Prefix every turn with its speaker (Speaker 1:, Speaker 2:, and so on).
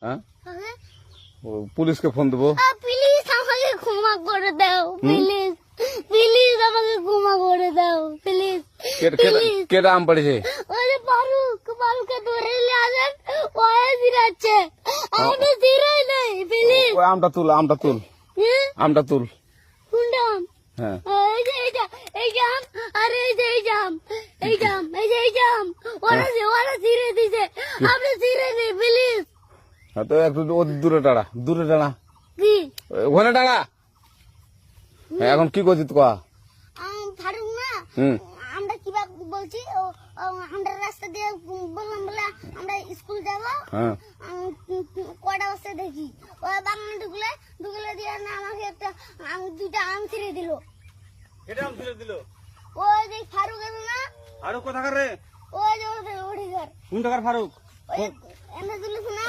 Speaker 1: হ্যাঁ
Speaker 2: হ্যাঁ
Speaker 1: পুলিশকে ফোন দেবো।
Speaker 2: প্লিজ আমাকে ক্ষমা করে দাও, প্লিজ প্লিজ আমাকে ক্ষমা করে দাও, প্লিজ প্লিজ।
Speaker 1: কেটা আম পড়েছে?
Speaker 2: ওই যে ফারুককে ধরে নিয়ে আসেন, ওই জিরাচ্ছে, আমি জিরাই নাই, প্লিজ।
Speaker 1: ওই আমটা তুল আমটা তুল
Speaker 2: কোনটা আম?
Speaker 1: হ্যাঁ
Speaker 2: এই যে এই জাম, আরে এই যে এই জাম, এই জাম, ওরা জিরে দিছে, আপনি জিরে নেই, প্লিজ।
Speaker 1: তো একটু দূরে টাড়া
Speaker 2: কি
Speaker 1: ওখানে টাড়া। এখন কি করছিস কয়া?
Speaker 2: ফারুক না, আমরা কিভাবে বলছি, আমরা রাস্তা দিয়ে বললাম বলে আমরা স্কুল যাবো,
Speaker 1: হ্যাঁ
Speaker 2: কটা বসে দেখি ওই বাগানে ঢুকলে দিয়ে না আমাকে একটা দুটা আম ছিঁড়ে দিল।
Speaker 1: এটা আম ছিঁড়ে দিল?
Speaker 2: ওই যে ফারুক এলো না,
Speaker 1: ফারুক কোথাকার রে?
Speaker 2: ওই যে ওঠে ঘর,
Speaker 1: কোন টাকার ফারুক?
Speaker 2: ওই এনে দিল না,